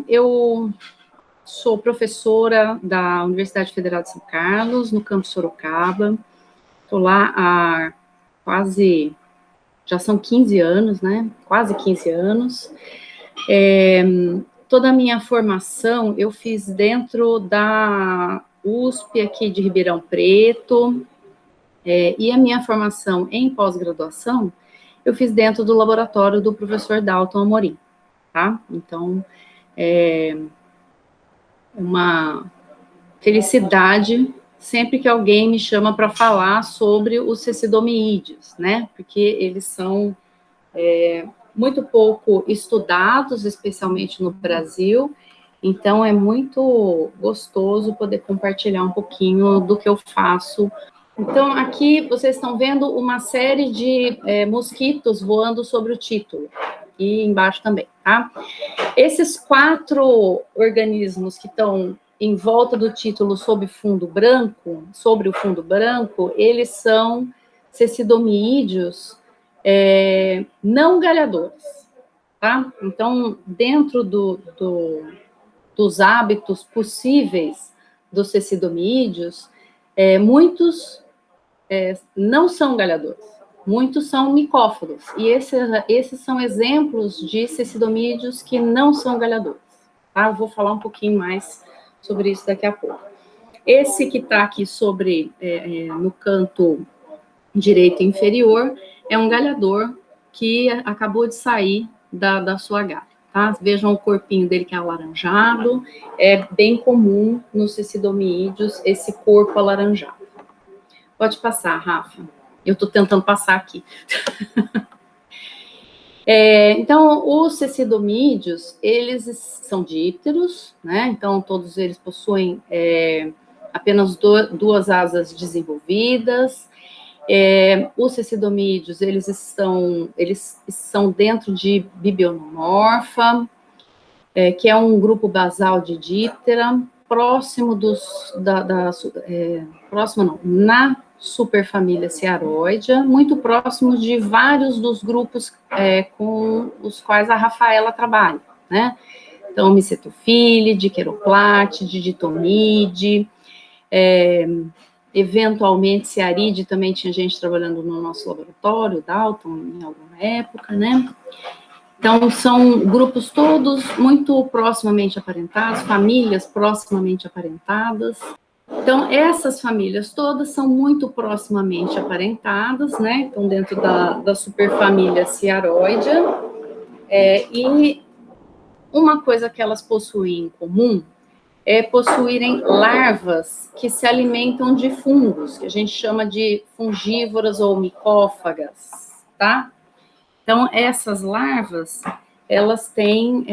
eu sou professora da Universidade Federal de São Carlos, no campus Sorocaba. Estou lá há quase, já são 15 anos, né? Quase 15 anos. Toda a minha formação eu fiz dentro da USP aqui de Ribeirão Preto, e a minha formação em pós-graduação eu fiz dentro do laboratório do professor Dalton Amorim, tá? Então, é uma felicidade sempre que alguém me chama para falar sobre os cecidomídeos, né? Porque eles são muito pouco estudados, especialmente no Brasil, então é muito gostoso poder compartilhar um pouquinho do que eu faço. Então, aqui vocês estão vendo uma série de mosquitos voando sobre o título, e embaixo também, tá? Esses 4 organismos que estão em volta do título sobre o fundo branco, eles são cecidomídeos não galhadores, tá? Então, dentro dos hábitos possíveis dos cecidomídeos, muitos não são galhadores, muitos são micófalos, e esses são exemplos de cecidomídeos que não são galhadores, tá? Eu vou falar um pouquinho mais sobre isso daqui a pouco. Esse que está aqui no canto direito inferior é um galhador que acabou de sair da sua galha, tá? Vejam o corpinho dele que é alaranjado, é bem comum nos cecidomídeos esse corpo alaranjado. Pode passar, Rafa. Eu estou tentando passar aqui. Então, os cecidomídeos, eles são dípteros, né? Então, todos eles possuem apenas 2 asas desenvolvidas. Os cecidomídeos, eles são dentro de Bibionomorpha, que é um grupo basal de díptera, na superfamília Cearoidea, muito próximo de vários dos grupos com os quais a Rafaela trabalha, né? Então, Micetophilidae, Queroplatidae, Ditomide, eventualmente Cearide, também tinha gente trabalhando no nosso laboratório, Dalton, em alguma época, né? Então, são grupos todos muito proximamente aparentados, famílias proximamente aparentadas. Então, essas famílias todas são muito proximamente aparentadas, né? Então, dentro da superfamília Cearoidea. E uma coisa que elas possuem em comum é possuírem larvas que se alimentam de fungos, que a gente chama de fungívoras ou micófagas, tá? Então, essas larvas, elas têm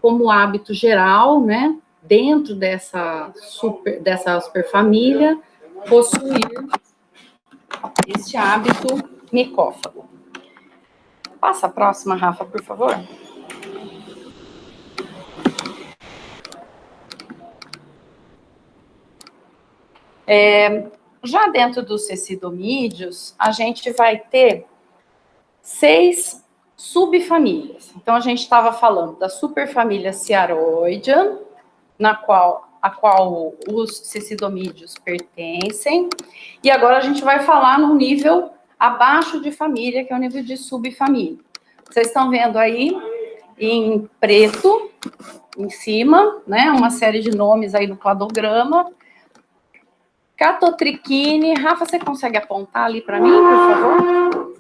como hábito geral, né, dentro dessa superfamília, possuir este hábito micófago. Passa a próxima, Rafa, por favor. Já dentro dos cecidomídeos, a gente vai ter 6 subfamílias. Então, a gente estava falando da superfamília Cearoidea, a qual os cecidomídeos pertencem, e agora a gente vai falar no nível abaixo de família, que é o nível de subfamília. Vocês estão vendo aí, em preto, em cima, né, uma série de nomes aí no cladograma. Catotrichine, Rafa, você consegue apontar ali para mim, por favor?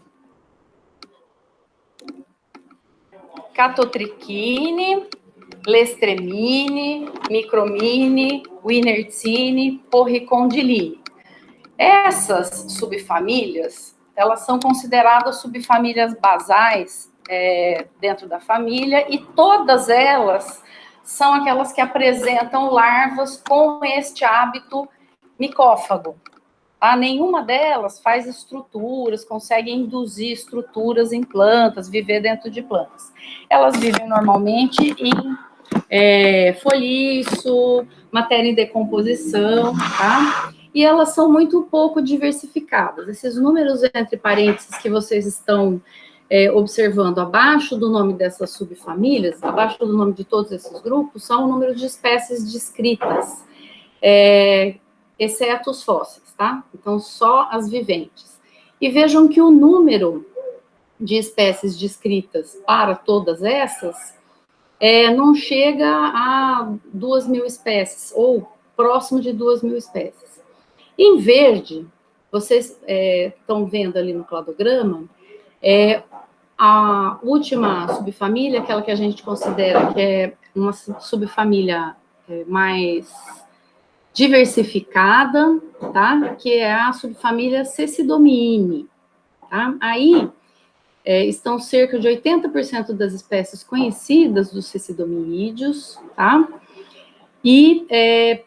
Catotrichine, Lestremine, Micromine, Winertine, Porricondiline. Essas subfamílias, elas são consideradas subfamílias basais dentro da família, e todas elas são aquelas que apresentam larvas com este hábito micófago. Nenhuma delas faz estruturas, consegue induzir estruturas em plantas, viver dentro de plantas. Elas vivem normalmente em folhiço, matéria em decomposição, tá? E elas são muito pouco diversificadas. Esses números entre parênteses que vocês estão observando abaixo do nome dessas subfamílias, abaixo do nome de todos esses grupos, são o número de espécies descritas, exceto os fósseis, tá? Então, só as viventes. E vejam que o número de espécies descritas para todas essas não chega a 2.000 espécies, ou próximo de 2.000 espécies. Em verde, vocês estão vendo ali no cladograma, a última subfamília, aquela que a gente considera que é uma subfamília mais diversificada, tá? Que é a subfamília Cecidomyini, tá? Aí estão cerca de 80% das espécies conhecidas dos cecidomyídeos, tá? E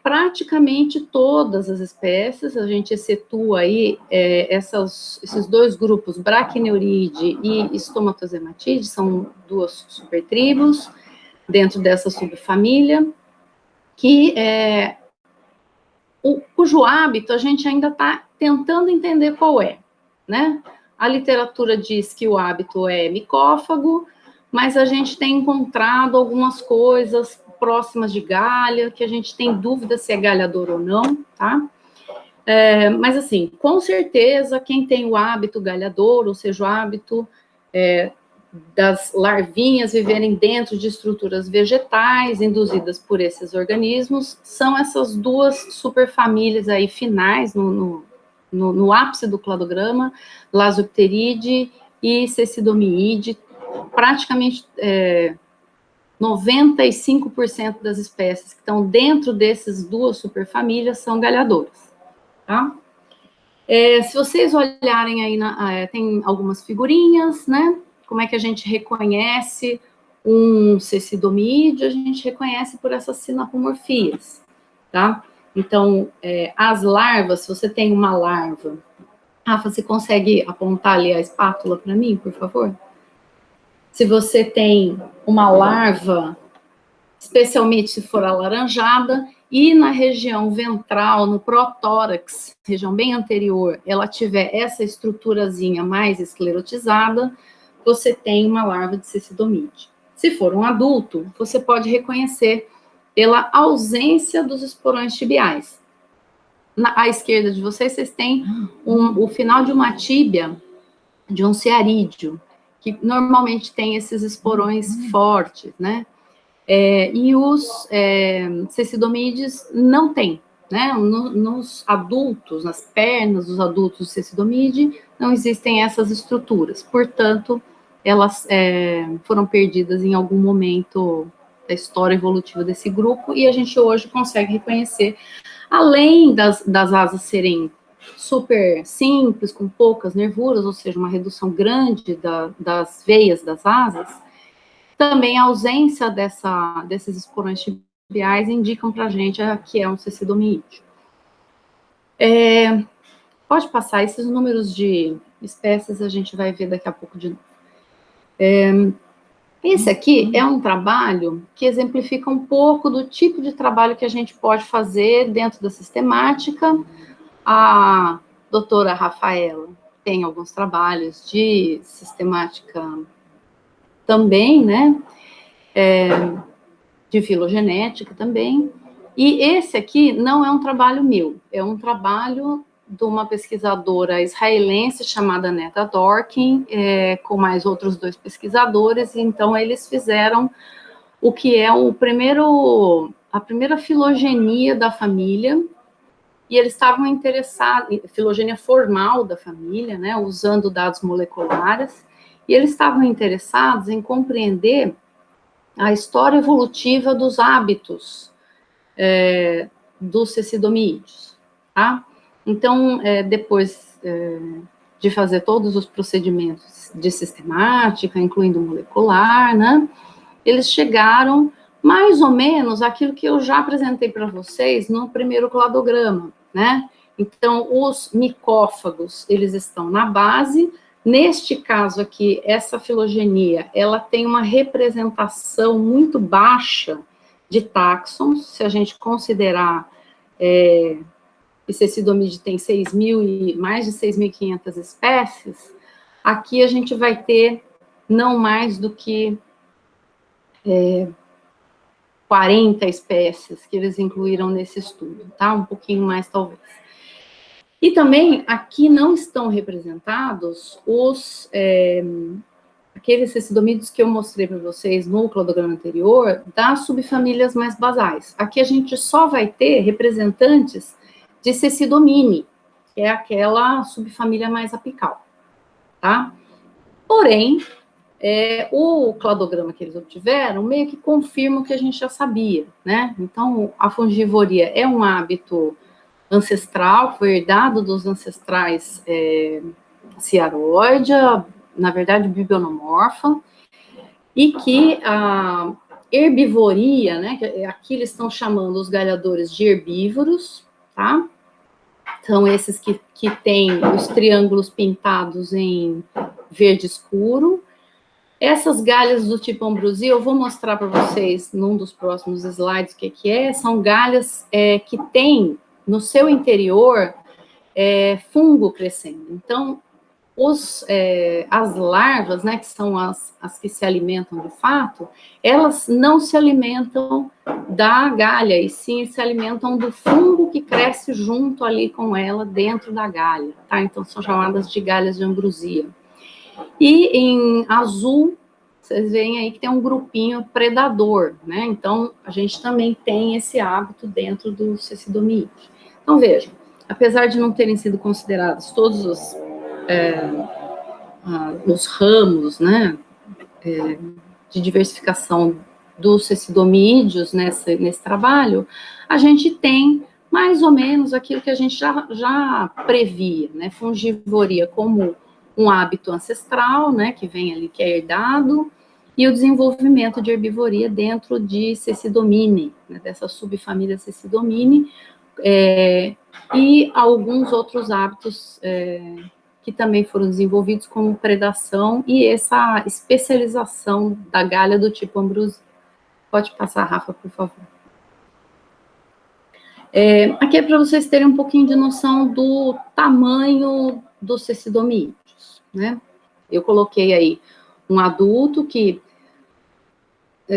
praticamente todas as espécies, a gente excetua aí esses dois grupos, Brachyneuride e Stomatosematide, são duas supertribos dentro dessa subfamília, cujo hábito a gente ainda está tentando entender qual é, né? A literatura diz que o hábito é micófago, mas a gente tem encontrado algumas coisas próximas de galha, que a gente tem dúvida se é galhador ou não, tá? Mas, assim, com certeza, quem tem o hábito galhador, ou seja, o hábito das larvinhas viverem dentro de estruturas vegetais induzidas por esses organismos, são essas duas superfamílias aí finais, no ápice do cladograma, Lasopteride e Cecidomyide, praticamente 95% das espécies que estão dentro dessas duas superfamílias são galhadoras, tá? Se vocês olharem aí, tem algumas figurinhas, né? Como é que a gente reconhece um cecidomyídeo? A gente reconhece por essas sinapomorfias, tá? Então, as larvas, se você tem uma larva... Rafa, você consegue apontar ali a espátula para mim, por favor? Se você tem uma larva, especialmente se for alaranjada, e na região ventral, no protórax, região bem anterior, ela tiver essa estruturazinha mais esclerotizada, você tem uma larva de cecidomyide. Se for um adulto, você pode reconhecer pela ausência dos esporões tibiais. À esquerda de vocês têm o final de uma tíbia de um cearídeo, que normalmente tem esses esporões fortes, né? E os cecidomyídeos não têm, né? Nos adultos, nas pernas dos adultos do cecidomyide, não existem essas estruturas. Portanto, elas foram perdidas em algum momento da história evolutiva desse grupo, e a gente hoje consegue reconhecer, além das asas serem super simples, com poucas nervuras, ou seja, uma redução grande das veias das asas, também a ausência desses esporões tibiais indicam para a gente que é um cecidomyídeo. Pode passar, esses números de espécies a gente vai ver daqui a pouco de novo. Esse aqui é um trabalho que exemplifica um pouco do tipo de trabalho que a gente pode fazer dentro da sistemática. A doutora Rafaela tem alguns trabalhos de sistemática também, né? De filogenética também. E esse aqui não é um trabalho meu, é um trabalho de uma pesquisadora israelense chamada Netta Dorkin, com mais outros dois pesquisadores. Então, eles fizeram o que é a primeira filogenia da família, e eles estavam interessados, filogenia formal da família, né, usando dados moleculares, e eles estavam interessados em compreender a história evolutiva dos hábitos dos cecidomyídeos, tá? Então, depois de fazer todos os procedimentos de sistemática, incluindo molecular, né, eles chegaram mais ou menos àquilo que eu já apresentei para vocês no primeiro cladograma, né? Então, os micófagos, eles estão na base. Neste caso aqui, essa filogenia, ela tem uma representação muito baixa de táxons, se a gente considerar que Cecidomyide tem mais de 6.500 espécies, aqui a gente vai ter não mais do que 40 espécies que eles incluíram nesse estudo, tá? Um pouquinho mais, talvez. E também, aqui não estão representados aqueles cecidomídeos que eu mostrei para vocês no cladograma anterior, das subfamílias mais basais. Aqui a gente só vai ter representantes de Cecidomyini, que é aquela subfamília mais apical, tá? Porém, o cladograma que eles obtiveram meio que confirma o que a gente já sabia, né? Então, a fungivoria é um hábito ancestral, foi herdado dos ancestrais Ciaroidea, na verdade, bibionomorfa, e que a herbivoria, né, aqui eles estão chamando os galhadores de herbívoros, tá? São esses que têm os triângulos pintados em verde escuro. Essas galhas do tipo ambrosia, eu vou mostrar para vocês num dos próximos slides o que é. São galhas que têm no seu interior fungo crescendo. Então, as larvas, né, que são as que se alimentam de fato, elas não se alimentam da galha, e sim se alimentam do fungo que cresce junto ali com ela, dentro da galha, tá? Então, são chamadas de galhas de ambrosia. E em azul, vocês veem aí que tem um grupinho predador, né? Então, a gente também tem esse hábito dentro do Cecidomyini. Então, vejam, apesar de não terem sido considerados todos os ramos, né, de diversificação dos cecidomídeos nesse trabalho, a gente tem mais ou menos aquilo que a gente já previa, né, fungivoria como um hábito ancestral, né, que vem ali, que é herdado, e o desenvolvimento de herbivoria dentro de Cecidomyini, né, dessa subfamília Cecidomyini, e alguns outros hábitos que também foram desenvolvidos como predação e essa especialização da galha do tipo ambrosia. Pode passar, Rafa, por favor. Aqui é para vocês terem um pouquinho de noção do tamanho dos cecidomídeos, né? Eu coloquei aí um adulto que,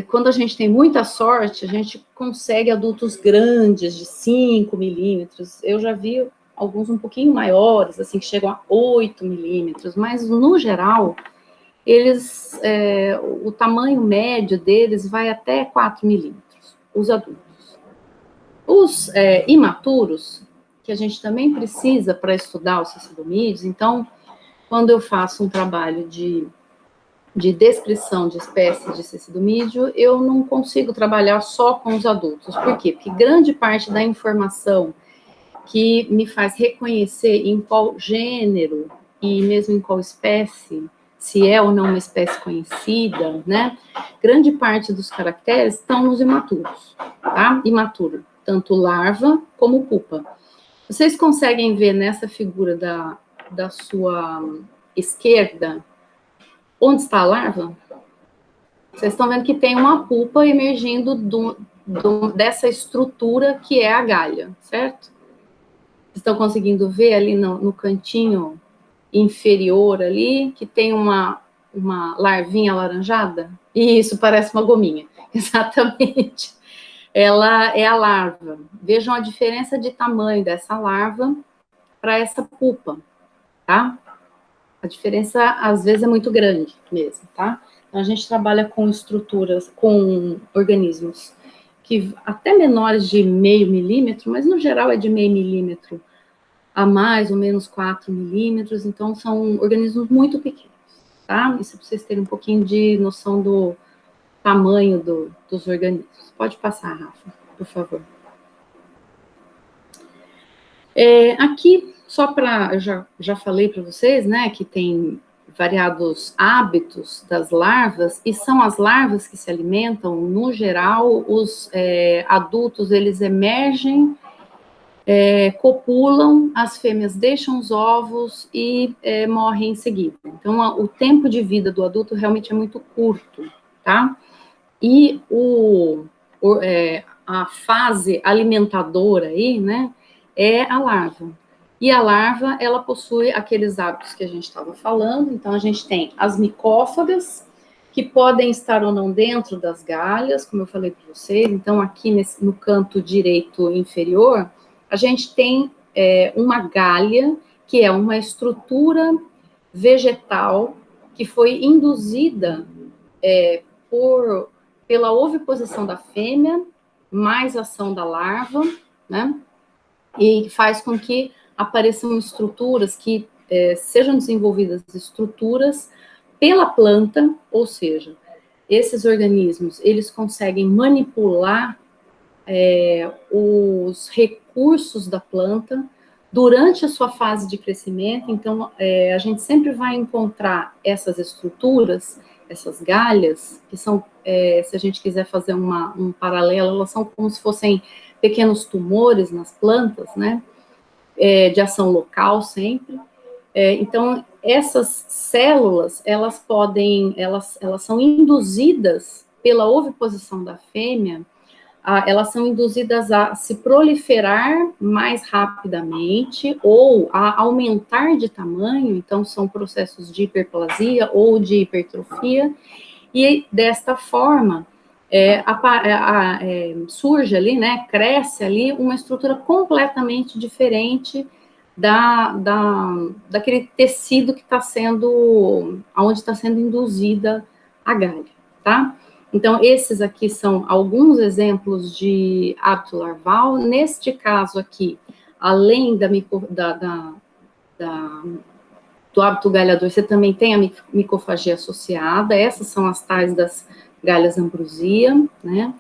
quando a gente tem muita sorte, a gente consegue adultos grandes, de 5 milímetros. Eu já vi alguns um pouquinho maiores, assim, que chegam a 8 milímetros, mas, no geral, o tamanho médio deles vai até 4 milímetros, os adultos. Os imaturos, que a gente também precisa para estudar os cecidomídeos, então, quando eu faço um trabalho de descrição de espécie de cecidomídeo, eu não consigo trabalhar só com os adultos. Por quê? Porque grande parte da informação que me faz reconhecer em qual gênero e mesmo em qual espécie, se é ou não uma espécie conhecida, né? Grande parte dos caracteres estão nos imaturos, tá? Imaturo, tanto larva como pupa. Vocês conseguem ver nessa figura da sua esquerda onde está a larva? Vocês estão vendo que tem uma pupa emergindo dessa estrutura que é a galha, certo? Estão conseguindo ver ali no cantinho inferior ali, que tem uma larvinha alaranjada? Isso, parece uma gominha. Exatamente. Ela é a larva. Vejam a diferença de tamanho dessa larva para essa pupa, tá? A diferença, às vezes, é muito grande mesmo, tá? Então, a gente trabalha com estruturas, com organismos que até menores de 0,5 milímetro, mas, no geral, é de 0,5 milímetro a mais ou menos 4 milímetros, então são organismos muito pequenos, tá? Isso para vocês terem um pouquinho de noção do tamanho dos organismos. Pode passar, Rafa, por favor. Aqui, só para, eu já falei para vocês, né, que tem variados hábitos das larvas, e são as larvas que se alimentam, no geral, os adultos, eles emergem, copulam, as fêmeas deixam os ovos e morrem em seguida. Então, o tempo de vida do adulto realmente é muito curto, tá? E a fase alimentadora aí, né, é a larva. E a larva, ela possui aqueles hábitos que a gente estava falando. Então, a gente tem as micófagas, que podem estar ou não dentro das galhas, como eu falei para vocês. Então, aqui no canto direito inferior, a gente tem uma galha, que é uma estrutura vegetal que foi induzida pela oviposição da fêmea, mais ação da larva, né? E faz com que apareçam estruturas que sejam desenvolvidas estruturas pela planta, ou seja, esses organismos, eles conseguem manipular os recursos da planta durante a sua fase de crescimento. Então, a gente sempre vai encontrar essas estruturas, essas galhas, que são, se a gente quiser fazer um paralelo, elas são como se fossem pequenos tumores nas plantas, né? De ação local sempre. Então, essas células, elas são induzidas pela oviposição da fêmea, elas são induzidas a se proliferar mais rapidamente ou a aumentar de tamanho. Então, são processos de hiperplasia ou de hipertrofia, e desta forma surge ali, né, cresce ali uma estrutura completamente diferente daquele tecido que está sendo, onde está sendo induzida a galha, tá? Então, esses aqui são alguns exemplos de hábito larval. Neste caso aqui, além do hábito galhador, você também tem a micofagia associada. Essas são as tais das galhas ambrosia, né?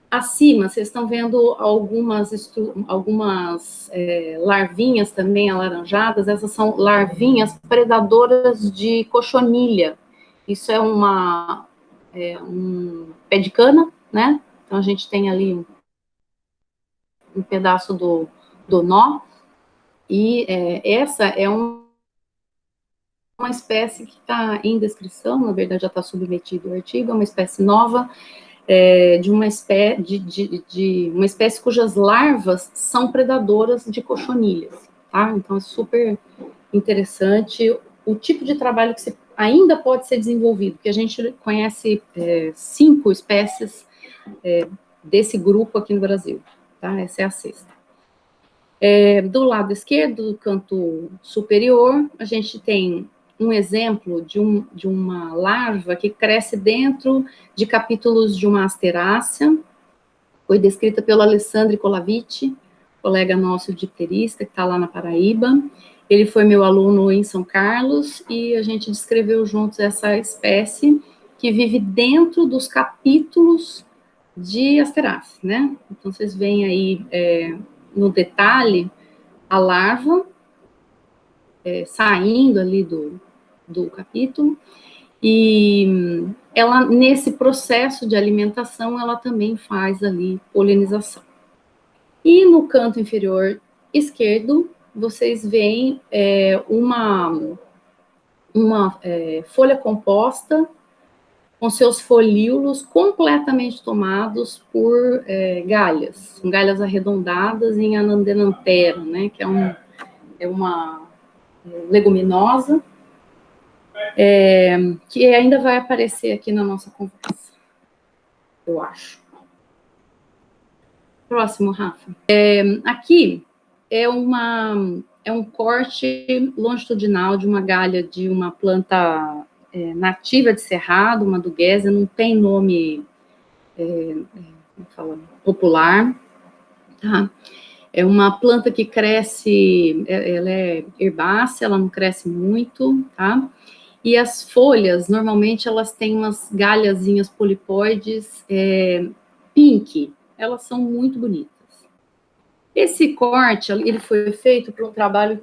Acima, vocês estão vendo algumas larvinhas também alaranjadas. Essas são larvinhas predadoras de cochonilha. Isso é um pé de cana, né? Então, a gente tem ali um pedaço do nó, e essa é uma espécie que está em descrição, na verdade já está submetido ao artigo, é uma espécie nova, de uma espécie cujas larvas são predadoras de cochonilhas, tá? Então, é super interessante o tipo de trabalho que ainda pode ser desenvolvido, porque a gente conhece 5 espécies desse grupo aqui no Brasil, tá? Essa é a 6ª. Do lado esquerdo, do canto superior, a gente tem um exemplo de uma larva que cresce dentro de capítulos de uma asterácea. Foi descrita pelo Alessandro Colaviti, colega nosso dipterista, que está lá na Paraíba. Ele foi meu aluno em São Carlos, e a gente descreveu juntos essa espécie que vive dentro dos capítulos de asteráceas, né? Então, vocês veem aí no detalhe a larva saindo ali do capítulo, e ela, nesse processo de alimentação, ela também faz ali polinização. E no canto inferior esquerdo, vocês veem uma folha composta com seus folíolos completamente tomados por galhas, galhas arredondadas em Anandenanthera, né, que é uma leguminosa, que ainda vai aparecer aqui na nossa conversa, eu acho. Próximo, Rafa. Aqui é um corte longitudinal de uma galha de uma planta nativa de Cerrado, uma duguesa, não tem nome popular, tá? É uma planta que cresce, ela é herbácea, ela não cresce muito, tá? E as folhas, normalmente, elas têm umas galhazinhas polipóides pink, elas são muito bonitas. Esse corte, ele foi feito para um trabalho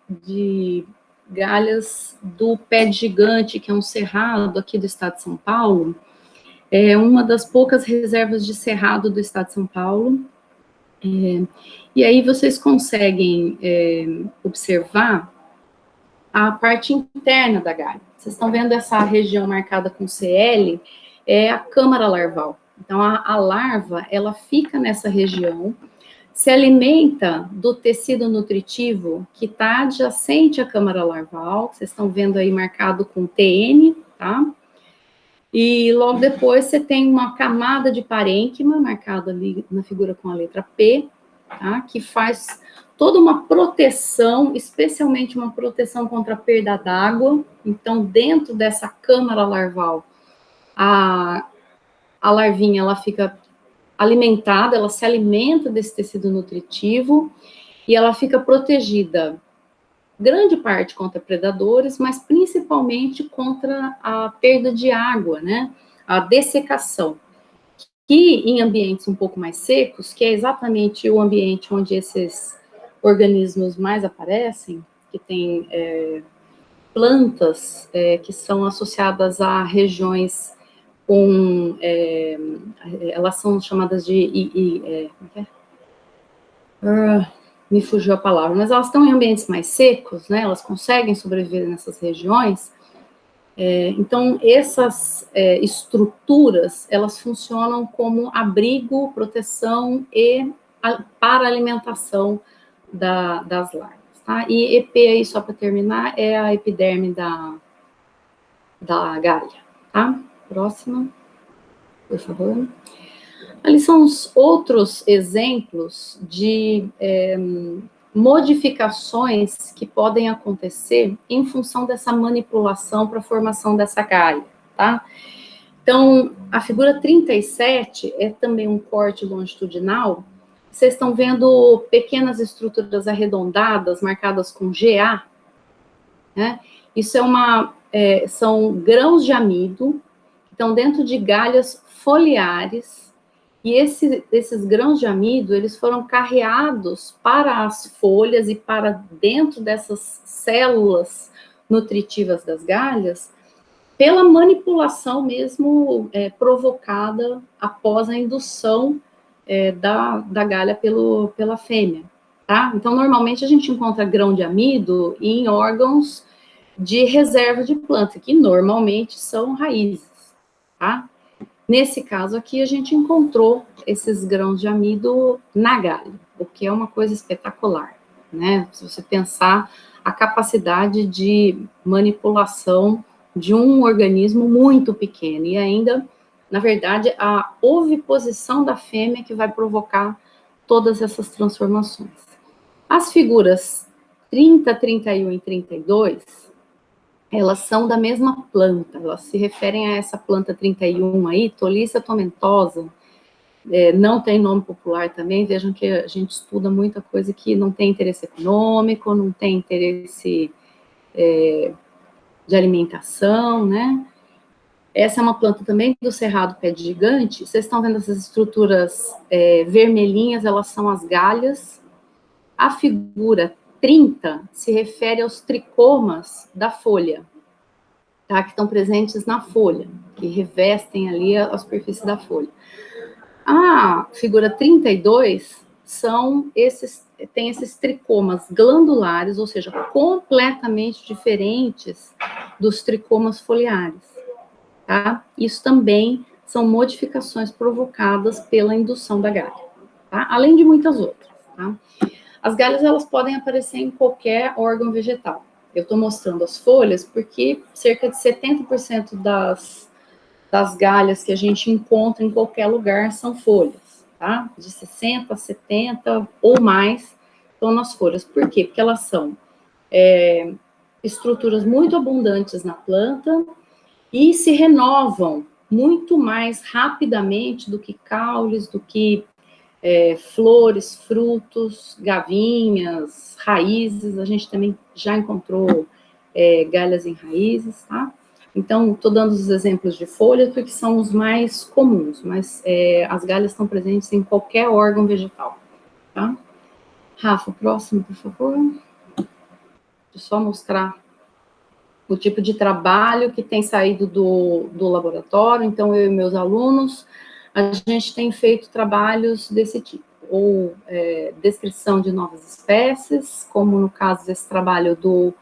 de galhas do pé de gigante, que é um cerrado aqui do estado de São Paulo, é uma das poucas reservas de cerrado do estado de São Paulo. E aí vocês conseguem observar a parte interna da galha. Vocês estão vendo essa região marcada com CL, é a câmara larval. Então, a larva, ela fica nessa região, se alimenta do tecido nutritivo que está adjacente à câmara larval, que vocês estão vendo aí marcado com TN, tá? E logo depois você tem uma camada de parênquima, marcada ali na figura com a letra P, tá? Que faz toda uma proteção, especialmente uma proteção contra a perda d'água. Então, dentro dessa câmara larval, a larvinha, ela fica alimentada, ela se alimenta desse tecido nutritivo e ela fica protegida, grande parte contra predadores, mas principalmente contra a perda de água, né? A dessecação. Que em ambientes um pouco mais secos, que é exatamente o ambiente onde esses organismos mais aparecem, que tem plantas que são associadas a regiões com, elas são chamadas de, me fugiu a palavra, mas elas estão em ambientes mais secos, né, elas conseguem sobreviver nessas regiões, então essas estruturas, elas funcionam como abrigo, proteção e para alimentação das larvas, tá? E EP aí, só para terminar, é a epiderme da galha, tá? Próxima, por favor. Ali são os outros exemplos de modificações que podem acontecer em função dessa manipulação para a formação dessa galha, tá? Então, a figura 37 é também um corte longitudinal. Vocês estão vendo pequenas estruturas arredondadas, marcadas com GA, né? Isso são grãos de amido, que estão dentro de galhas foliares, e esses grãos de amido, eles foram carreados para as folhas e para dentro dessas células nutritivas das galhas, pela manipulação mesmo provocada após a indução da galha pela fêmea, tá? Então, normalmente a gente encontra grão de amido em órgãos de reserva de planta, que normalmente são raízes, tá? Nesse caso aqui, a gente encontrou esses grãos de amido na galha, o que é uma coisa espetacular, né? Se você pensar a capacidade de manipulação de um organismo muito pequeno, e ainda, na verdade, a oviposição da fêmea que vai provocar todas essas transformações. As figuras 30, 31 e 32, elas são da mesma planta, elas se referem a essa planta 31 aí, Tolice tomentosa, não tem nome popular também, vejam que a gente estuda muita coisa que não tem interesse econômico, não tem interesse de alimentação, né? Essa é uma planta também do cerrado pé de gigante. Vocês estão vendo essas estruturas vermelhinhas, elas são as galhas. A figura 30 se refere aos tricomas da folha, tá? Que estão presentes na folha, que revestem ali a superfície da folha. A figura 32 tem esses tricomas glandulares, ou seja, completamente diferentes dos tricomas foliares, tá? Isso também são modificações provocadas pela indução da galha, tá? Além de muitas outras, tá? As galhas, elas podem aparecer em qualquer órgão vegetal. Eu estou mostrando as folhas porque cerca de 70% das galhas que a gente encontra em qualquer lugar são folhas, tá? De 60 a 70 ou mais estão nas folhas. Por quê? Porque elas são estruturas muito abundantes na planta e se renovam muito mais rapidamente do que caules, do que flores, frutos, gavinhas, raízes. A gente também já encontrou galhas em raízes, tá? Então, estou dando os exemplos de folhas porque são os mais comuns, mas as galhas estão presentes em qualquer órgão vegetal, tá? Rafa, próximo, por favor. Deixa eu só mostrar o tipo de trabalho que tem saído do laboratório. Então, eu e meus alunos, a gente tem feito trabalhos desse tipo, ou descrição de novas espécies, como no caso desse trabalho do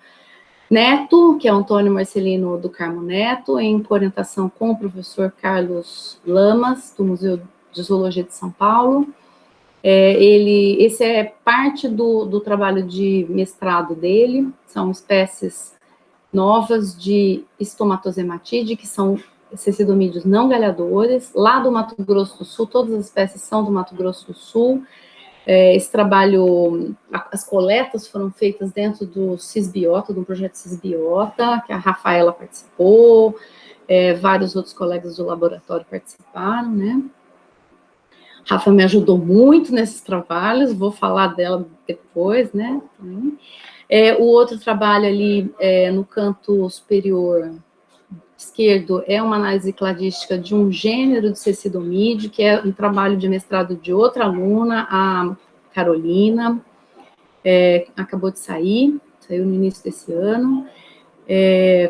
Neto, que é Antônio Marcelino do Carmo Neto, em orientação com o professor Carlos Lamas, do Museu de Zoologia de São Paulo. Esse é parte do trabalho de mestrado dele, são espécies novas de estomatosematide, que são cecidomídeos não galhadores, lá do Mato Grosso do Sul, todas as espécies são do Mato Grosso do Sul. Esse trabalho, as coletas foram feitas dentro do Cisbiota, do projeto Cisbiota, que a Rafaela participou, vários outros colegas do laboratório participaram, né? Rafa me ajudou muito nesses trabalhos, vou falar dela depois, né? O outro trabalho ali no canto superior esquerdo é uma análise cladística de um gênero de cecidomídeo, que é um trabalho de mestrado de outra aluna, a Carolina, acabou de sair, saiu no início desse ano.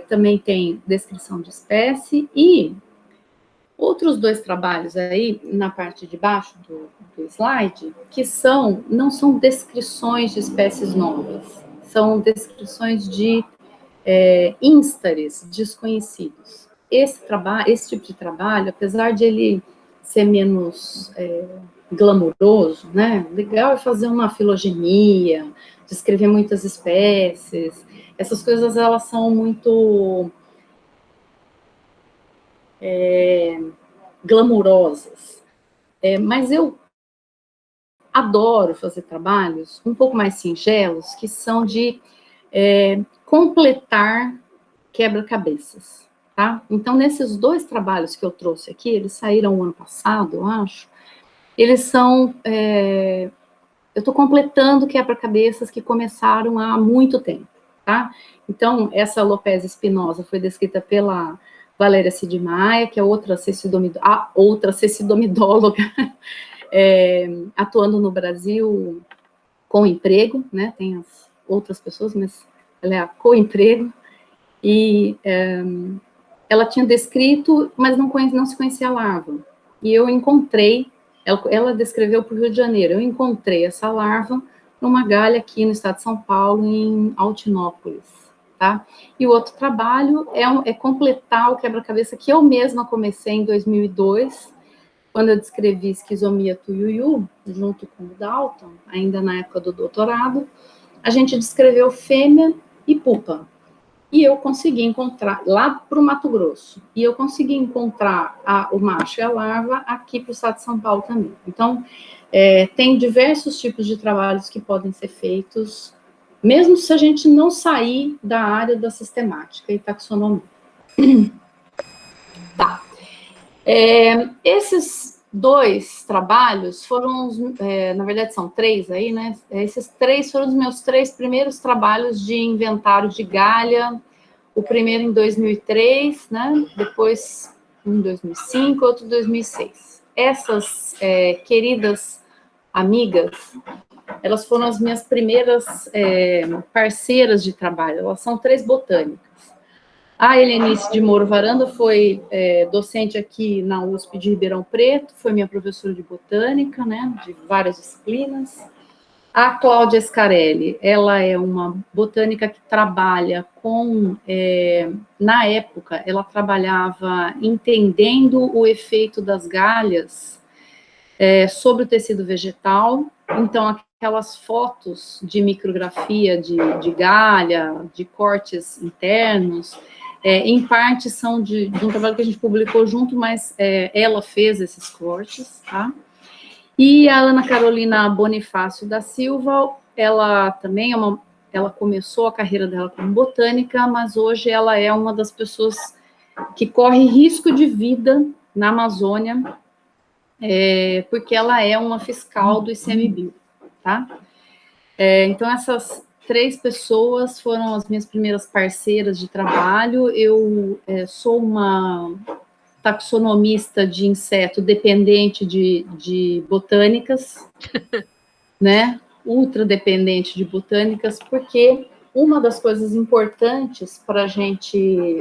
Também tem descrição de espécie e outros dois trabalhos aí, na parte de baixo do slide, que não são descrições de espécies novas, são descrições de ístares desconhecidos. Esse tipo de trabalho, apesar de ele ser menos glamuroso, né, legal é fazer uma filogenia, descrever muitas espécies, essas coisas elas são muito glamurosas. Mas eu adoro fazer trabalhos um pouco mais singelos, que são de completar quebra-cabeças, tá? Então, nesses dois trabalhos que eu trouxe aqui, eles saíram o ano passado, eu acho, eles são... eu estou completando quebra-cabeças que começaram há muito tempo, tá? Então, essa Lopez Espinosa foi descrita pela Valéria Cid Maia, que é outra cecidonidóloga, atuando no Brasil com emprego, né? Tem as outras pessoas, mas ela é a co-emprego, e ela tinha descrito, mas não se conhecia a larva. E eu encontrei, ela descreveu para o Rio de Janeiro, eu encontrei essa larva numa galha aqui no estado de São Paulo, em Altinópolis, tá? E o outro trabalho é completar o quebra-cabeça que eu mesma comecei em 2002, quando eu descrevi esquizomia tuiuiu, junto com o Dalton, ainda na época do doutorado, a gente descreveu fêmea e pupa. E eu consegui encontrar, lá para o Mato Grosso, e eu consegui encontrar o macho e a larva aqui para o estado de São Paulo também. Então, tem diversos tipos de trabalhos que podem ser feitos, mesmo se a gente não sair da área da sistemática e taxonomia. Tá. Esses dois trabalhos foram, na verdade são três aí, né? Esses três foram os meus três primeiros trabalhos de inventário de galha. O primeiro em 2003, né? Depois em 2005, outro em 2006. Essas queridas amigas, elas foram as minhas primeiras parceiras de trabalho. Elas são três botânicas. A Helenice de Moro Varanda foi docente aqui na USP de Ribeirão Preto, foi minha professora de botânica, né, de várias disciplinas. A Cláudia Scarelli, ela é uma botânica que trabalha com, na época, ela trabalhava entendendo o efeito das galhas sobre o tecido vegetal. Então, aquelas fotos de micrografia de galha, de cortes internos, em parte são de um trabalho que a gente publicou junto, mas ela fez esses cortes, tá? E a Ana Carolina Bonifácio da Silva, ela também ela começou a carreira dela como botânica, mas hoje ela é uma das pessoas que corre risco de vida na Amazônia, porque ela é uma fiscal do ICMBio, tá? Então, essas três pessoas foram as minhas primeiras parceiras de trabalho. Eu sou uma taxonomista de inseto dependente de botânicas, né? Ultra dependente de botânicas, porque uma das coisas importantes para a gente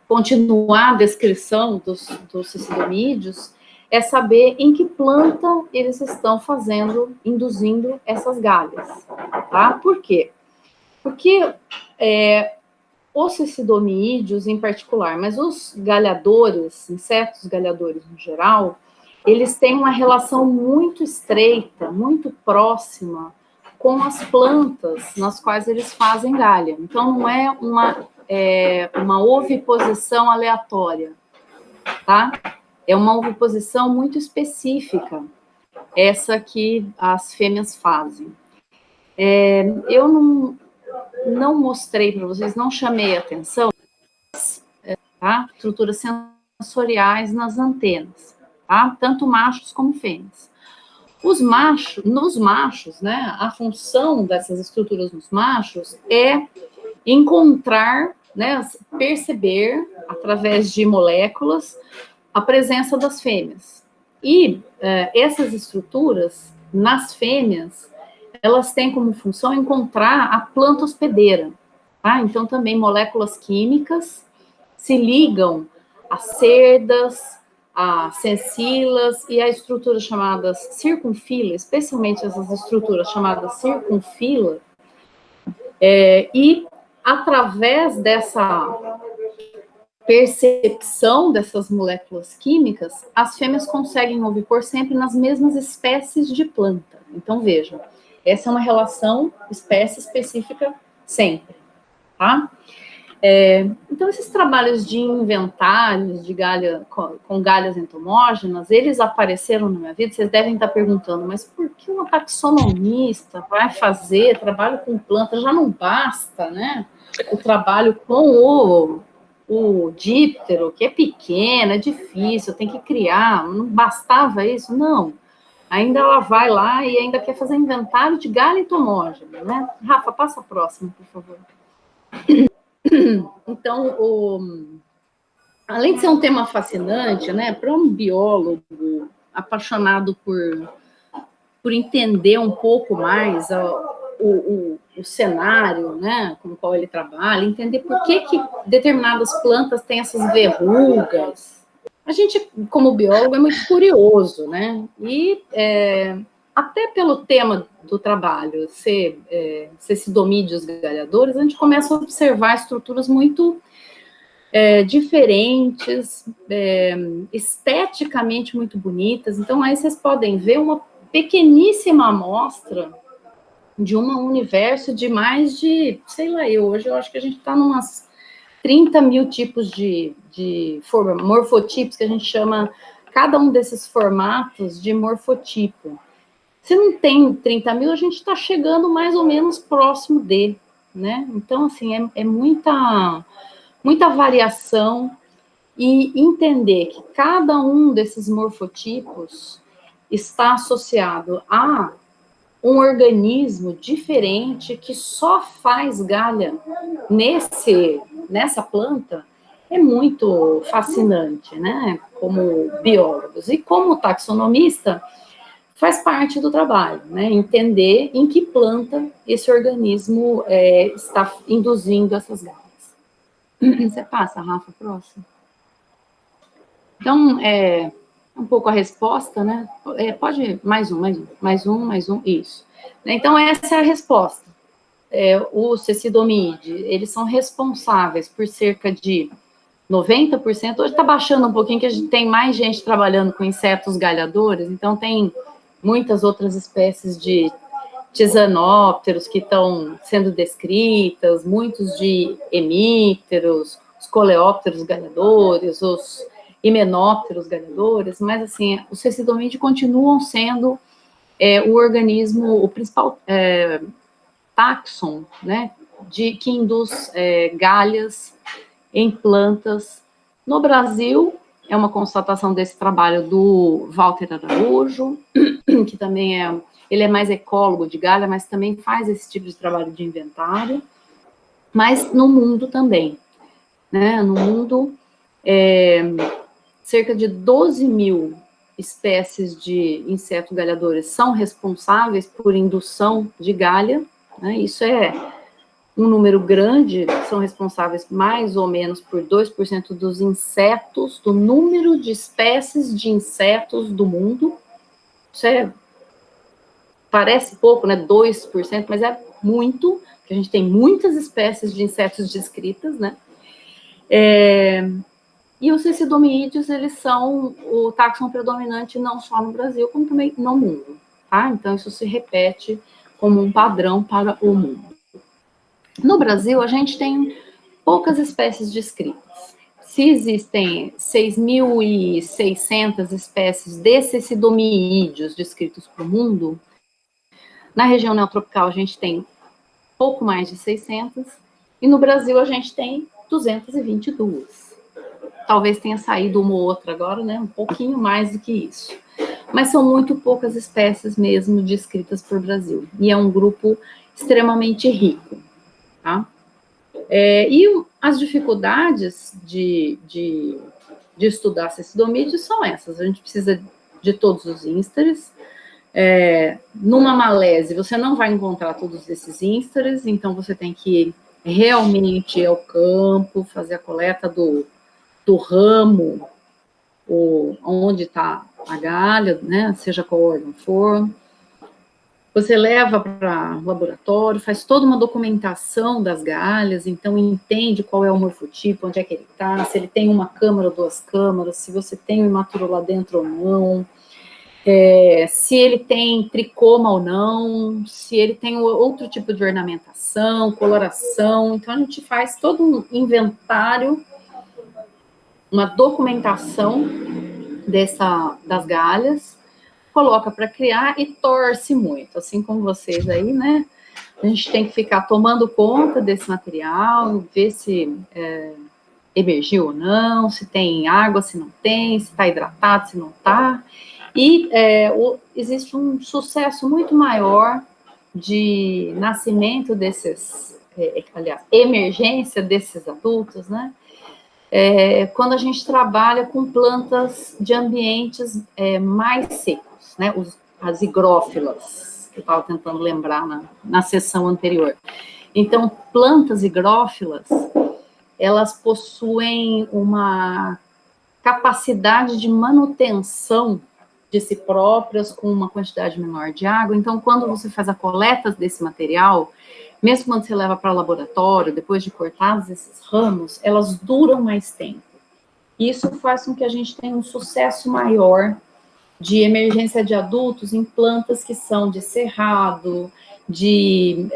continuar a descrição dos cecidomídeos é saber em que planta eles estão induzindo essas galhas, tá? Por quê? Porque os cecidomídeos em particular, mas os galhadores, insetos galhadores no geral, eles têm uma relação muito estreita, muito próxima com as plantas nas quais eles fazem galha. Então, não é uma oviposição aleatória, tá? É uma oviposição muito específica, essa que as fêmeas fazem. Eu não mostrei para vocês, não chamei atenção, tá? Estruturas sensoriais nas antenas, tá? Tanto machos como fêmeas. Nos machos, né, a função dessas estruturas nos machos é encontrar, né, perceber, através de moléculas, a presença das fêmeas. E essas estruturas, nas fêmeas, elas têm como função encontrar a planta hospedeira, tá? Então, também moléculas químicas se ligam a cerdas, a sensilas e a estruturas chamadas circunfila, especialmente essas estruturas chamadas circunfila, e através dessa percepção dessas moléculas químicas, as fêmeas conseguem ovipor sempre nas mesmas espécies de planta. Então, vejam, essa é uma relação espécie específica sempre, tá? Então, esses trabalhos de inventários de galha, com galhas entomógenas, eles apareceram na minha vida. Vocês devem estar perguntando, mas por que uma taxonomista vai fazer trabalho com planta? Já não basta, né? O trabalho com o díptero, que é pequeno, é difícil, tem que criar, não bastava isso? Não. Ainda ela vai lá e ainda quer fazer inventário de galha entomógena, né? Rafa, passa a próxima, por favor. Então, além de ser um tema fascinante, né, para um biólogo apaixonado por entender um pouco mais o cenário, né, com o qual ele trabalha, entender por que determinadas plantas têm essas verrugas. A gente, como biólogo, é muito curioso, né, e até pelo tema do trabalho, ser cidomídeos galhadores, a gente começa a observar estruturas muito diferentes, esteticamente muito bonitas. Então, aí vocês podem ver uma pequeníssima amostra de um universo de mais de, sei lá, hoje eu acho que a gente está em umas 30 mil tipos de morfotipos, que a gente chama cada um desses formatos de morfotipo. Se não tem 30 mil, a gente está chegando mais ou menos próximo dele, né? Então, assim, é muita variação, e entender que cada um desses morfotipos está associado a um organismo diferente que só faz galha nessa planta, é muito fascinante, né? Como biólogos. E como taxonomista, faz parte do trabalho, né? Entender em que planta esse organismo está induzindo essas galhas. Você passa, Rafa, próximo. Então, um pouco a resposta, né? Pode, mais um, isso. Então, essa é a resposta. Os cecidomídeos, eles são responsáveis por cerca de 90%, hoje está baixando um pouquinho, que a gente tem mais gente trabalhando com insetos galhadores, então tem muitas outras espécies de tisanópteros que estão sendo descritas, muitos de hemípteros, os coleópteros galhadores, os himenópteros galhadores, mas assim, os cecidomídeos continuam sendo o organismo, o principal táxon, né, que induz galhas em plantas. No Brasil, é uma constatação desse trabalho do Walter Araújo, que também ele é mais ecólogo de galha, mas também faz esse tipo de trabalho de inventário, mas no mundo também, né, no mundo, cerca de 12 mil espécies de insetos galhadores são responsáveis por indução de galha, né, isso é um número grande, são responsáveis mais ou menos por 2% dos insetos, do número de espécies de insetos do mundo. Isso parece pouco, né, 2%, mas é muito, porque a gente tem muitas espécies de insetos descritas, né. E os cecidomídeos, eles são o táxon predominante não só no Brasil, como também no mundo, tá? Então, isso se repete como um padrão para o mundo. No Brasil, a gente tem poucas espécies descritas. Se existem 6.600 espécies de cecidomídeos descritos para o mundo, na região neotropical a gente tem pouco mais de 600, e no Brasil a gente tem 222. Talvez tenha saído uma ou outra agora, né? Um pouquinho mais do que isso. Mas são muito poucas espécies mesmo descritas por Brasil. E é um grupo extremamente rico, tá? E as dificuldades de estudar cecidomídeos são essas. A gente precisa de todos os ínstares. Numa malese, você não vai encontrar todos esses ínstares, então você tem que realmente ir ao campo, fazer a coleta do ramo, onde está a galha, né, seja qual órgão for. Você leva para o laboratório, faz toda uma documentação das galhas, então entende qual é o morfotipo, onde é que ele está, se ele tem uma câmara ou 2 câmaras, se você tem o imaturo lá dentro ou não, se ele tem tricoma ou não, se ele tem outro tipo de ornamentação, coloração. Então, a gente faz todo um inventário, uma documentação das galhas, coloca para criar e torce muito, assim como vocês aí, né? A gente tem que ficar tomando conta desse material, ver se emergiu ou não, se tem água, se não tem, se está hidratado, se não está. E existe um sucesso muito maior de nascimento desses, aliás, emergência desses adultos, né? Quando a gente trabalha com plantas de ambientes mais secos, né? As higrófilas, que eu estava tentando lembrar na sessão anterior. Então, plantas higrófilas, elas possuem uma capacidade de manutenção de si próprias com uma quantidade menor de água. Então, quando você faz a coleta desse material, mesmo quando você leva para o laboratório, depois de cortados esses ramos, elas duram mais tempo. Isso faz com que a gente tenha um sucesso maior de emergência de adultos em plantas que são de cerrado, de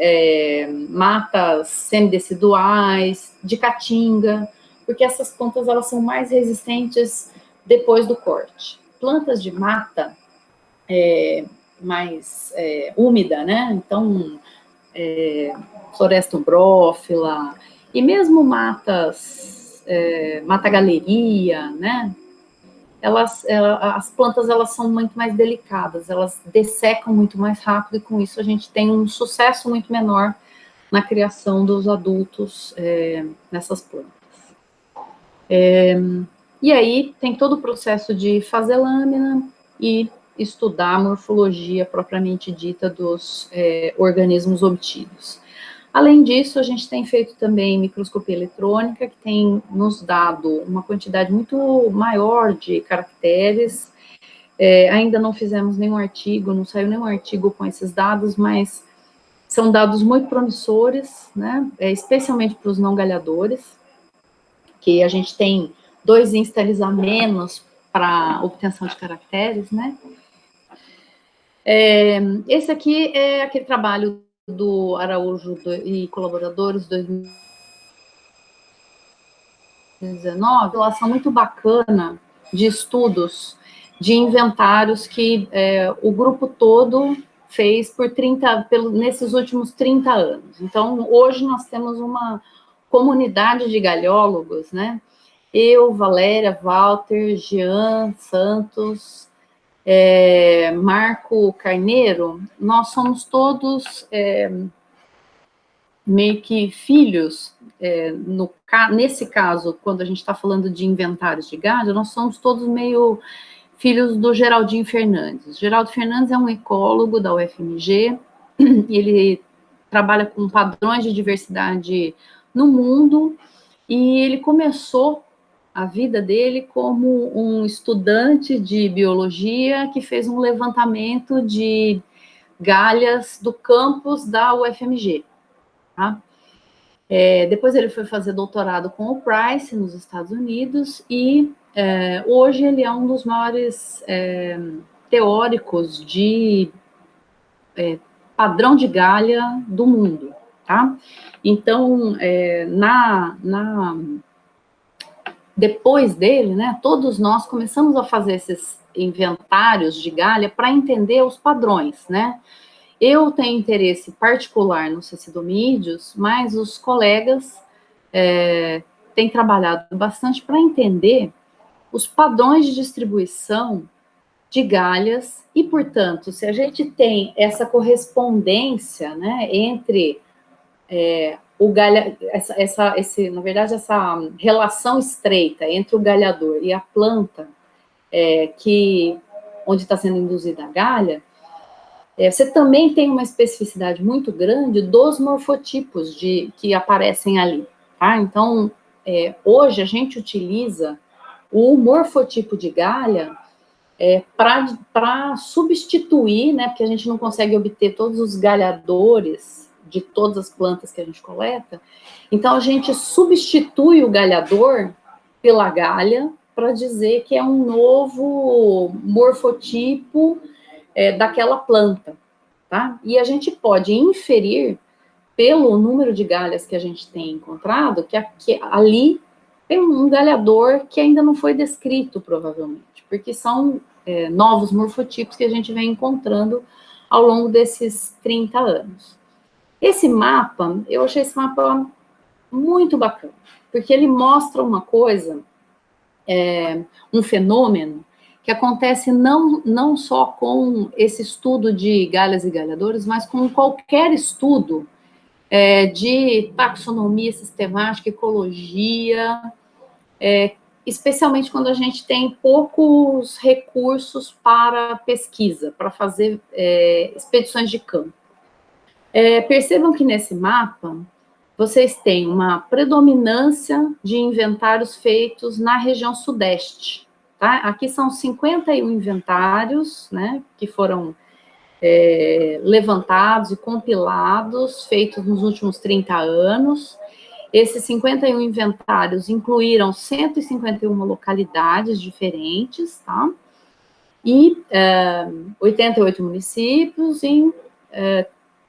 matas semideciduais, de caatinga, porque essas plantas elas são mais resistentes depois do corte. Plantas de mata mais úmida, né? Então, floresta umbrófila, e mesmo matas, mata-galeria, né? As plantas elas são muito mais delicadas, elas dessecam muito mais rápido, e com isso a gente tem um sucesso muito menor na criação dos adultos nessas plantas. E aí tem todo o processo de fazer lâmina e estudar a morfologia propriamente dita dos organismos obtidos. Além disso, a gente tem feito também microscopia eletrônica, que tem nos dado uma quantidade muito maior de caracteres. Ainda não fizemos nenhum artigo, não saiu nenhum artigo com esses dados, mas são dados muito promissores, né? Especialmente para os não galhadores, que a gente tem 2 instares a menos para obtenção de caracteres, né? Esse aqui é aquele trabalho do Araújo e colaboradores, 2019, uma relação muito bacana de estudos, de inventários que o grupo todo fez nesses últimos 30 anos. Então, hoje nós temos uma comunidade de galhólogos, né? Eu, Valéria, Walter, Jean Santos, Marco Carneiro, nós somos todos meio que filhos, nesse caso, quando a gente está falando de inventários de galho, nós somos todos meio filhos do Geraldinho Fernandes. Geraldo Fernandes é um ecólogo da UFMG, ele trabalha com padrões de diversidade no mundo, e ele começou a vida dele como um estudante de biologia que fez um levantamento de galhas do campus da UFMG, tá? Depois ele foi fazer doutorado com o Price, nos Estados Unidos, e hoje ele é um dos maiores teóricos de padrão de Galha do mundo, tá? Então, depois dele, né, todos nós começamos a fazer esses inventários de Galha para entender os padrões, né? Eu tenho interesse particular no cecidomídeos, mas os colegas têm trabalhado bastante para entender os padrões de distribuição de galhas e, portanto, se a gente tem essa correspondência, né, entre o galha, na verdade, essa relação estreita entre o galhador e a planta onde está sendo induzida a galha, você também tem uma especificidade muito grande dos morfotipos que aparecem ali, tá? Então, hoje a gente utiliza o morfotipo de galha para substituir, né, porque a gente não consegue obter todos os galhadores de todas as plantas que a gente coleta, então a gente substitui o galhador pela galha para dizer que é um novo morfotipo daquela planta, tá? E a gente pode inferir, pelo número de galhas que a gente tem encontrado, que ali tem um galhador que ainda não foi descrito, provavelmente, porque são novos morfotipos que a gente vem encontrando ao longo desses 30 anos. Esse mapa, eu achei esse mapa muito bacana, porque ele mostra uma coisa, um fenômeno, que acontece não só com esse estudo de galhas e galhadores, mas com qualquer estudo de taxonomia sistemática, ecologia, especialmente quando a gente tem poucos recursos para pesquisa, para fazer expedições de campo. Percebam que nesse mapa, vocês têm uma predominância de inventários feitos na região sudeste, tá? Aqui são 51 inventários, né, que foram levantados e compilados, feitos nos últimos 30 anos. Esses 51 inventários incluíram 151 localidades diferentes, tá? E 88 municípios em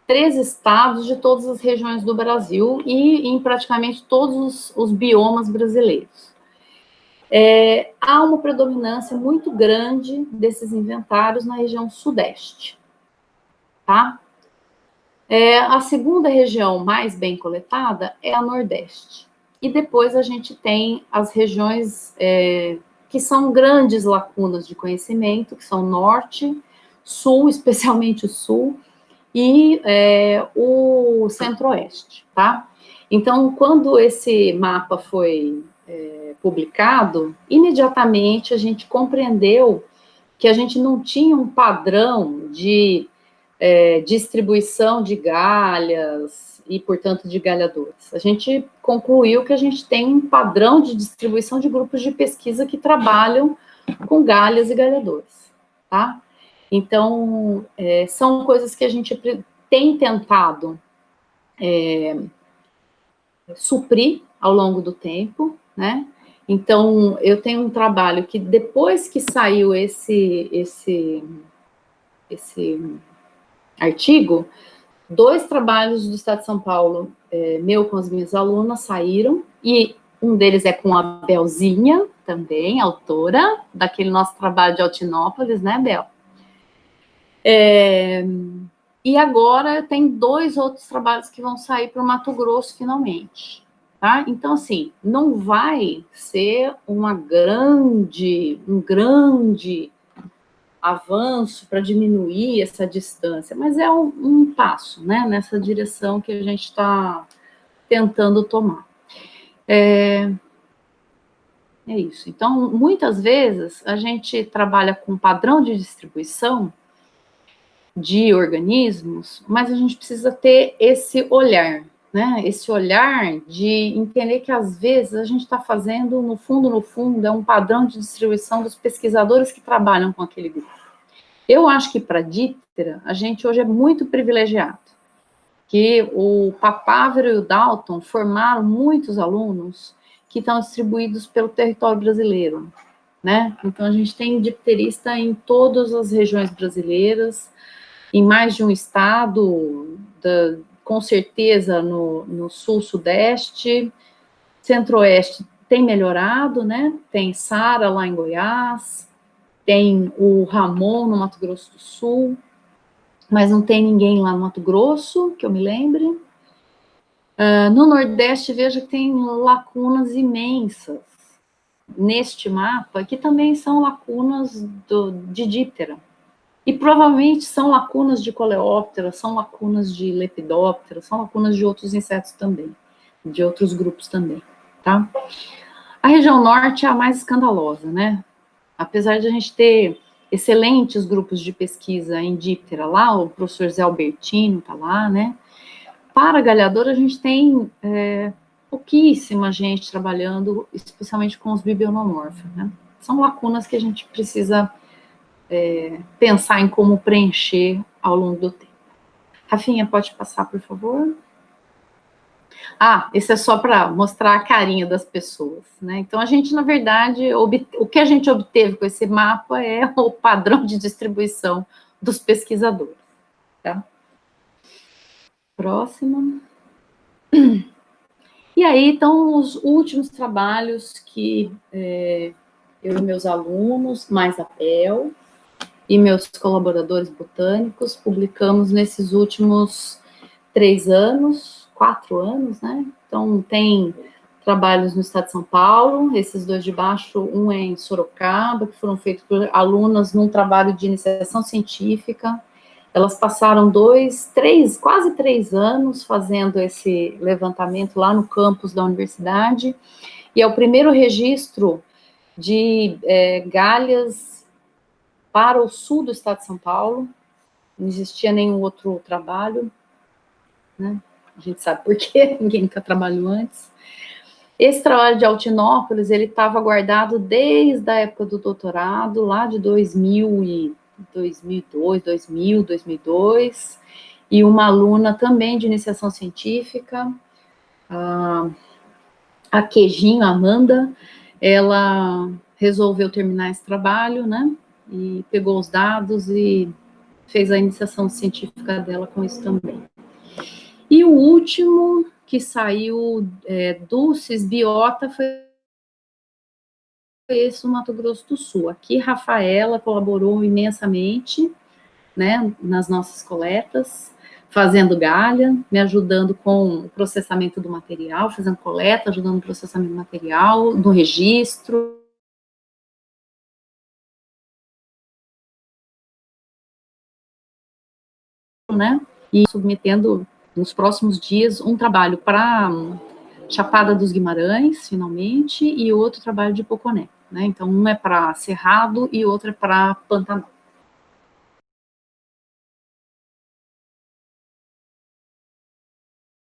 13 estados de todas as regiões do Brasil e em praticamente todos os biomas brasileiros. Há uma predominância muito grande desses inventários na região sudeste, tá? A segunda região mais bem coletada é a Nordeste. E depois a gente tem as regiões que são grandes lacunas de conhecimento, que são Norte, Sul, especialmente o Sul, e o Centro-Oeste, tá? Então, quando esse mapa foi publicado, imediatamente a gente compreendeu que a gente não tinha um padrão de distribuição de galhas e, portanto, de galhadores. A gente concluiu que a gente tem um padrão de distribuição de grupos de pesquisa que trabalham com galhas e galhadores, tá? Então, são coisas que a gente tem tentado suprir ao longo do tempo, né? Então, eu tenho um trabalho que, depois que saiu esse artigo, 2 trabalhos do Estado de São Paulo, meu com as minhas alunas, saíram, e um deles é com a Belzinha, também, autora daquele nosso trabalho de Altinópolis, né, Bel? E agora tem 2 outros trabalhos que vão sair para o Mato Grosso, finalmente, tá? Então, assim, não vai ser um grande avanço para diminuir essa distância, mas é um passo, né, nessa direção que a gente está tentando tomar. É isso. Então, muitas vezes, a gente trabalha com padrão de distribuição de organismos, mas a gente precisa ter esse olhar, né, esse olhar de entender que, às vezes, a gente está fazendo, no fundo, é um padrão de distribuição dos pesquisadores que trabalham com aquele grupo. Eu acho que, para a Díptera, a gente hoje é muito privilegiado, que o Papávero e o Dalton formaram muitos alunos que estão distribuídos pelo território brasileiro, né? Então, a gente tem dipterista em todas as regiões brasileiras, em mais de um estado, com certeza no sul-sudeste, centro-oeste tem melhorado, né? Tem Sara lá em Goiás, tem o Ramon no Mato Grosso do Sul, mas não tem ninguém lá no Mato Grosso, que eu me lembre. No Nordeste, veja que tem lacunas imensas neste mapa, que também são lacunas de díptera. E provavelmente são lacunas de coleóptera, são lacunas de lepidóptera, são lacunas de outros insetos também, de outros grupos também, tá? A região norte é a mais escandalosa, né? Apesar de a gente ter excelentes grupos de pesquisa em díptera lá, o professor Zé Albertino tá lá, né? Para galhador, a gente tem pouquíssima gente trabalhando, especialmente com os bibionomorfos, né? São lacunas que a gente precisa pensar em como preencher ao longo do tempo. Rafinha, pode passar, por favor? Esse é só para mostrar a carinha das pessoas, né? Então, a gente, na verdade, o que a gente obteve com esse mapa é o padrão de distribuição dos pesquisadores, tá? Próximo. E aí, então, os últimos trabalhos que eu e meus alunos, mais a PEL, e meus colaboradores botânicos, publicamos nesses últimos 4 anos, né? Então, tem trabalhos no estado de São Paulo, esses dois de baixo, um é em Sorocaba, que foram feitos por alunas num trabalho de iniciação científica. Elas passaram quase 3 anos fazendo esse levantamento lá no campus da universidade, e é o primeiro registro de galhas para o sul do estado de São Paulo. Não existia nenhum outro trabalho, né? A gente sabe por quê, ninguém nunca trabalhou antes. Esse trabalho de Altinópolis, ele estava guardado desde a época do doutorado, lá de 2002, e uma aluna também de iniciação científica, a Queijinho, Amanda, ela resolveu terminar esse trabalho, né, e pegou os dados e fez a iniciação científica dela com isso também. E o último que saiu do Cisbiota foi esse no Mato Grosso do Sul. Aqui, Rafaela colaborou imensamente, né, nas nossas coletas, fazendo galha, me ajudando com o processamento do material, fazendo coleta, ajudando no processamento do material, no registro. Né, e submetendo nos próximos dias um trabalho para Chapada dos Guimarães, finalmente, e outro trabalho de Poconé, né? Então, um é para Cerrado e outro é para Pantanal.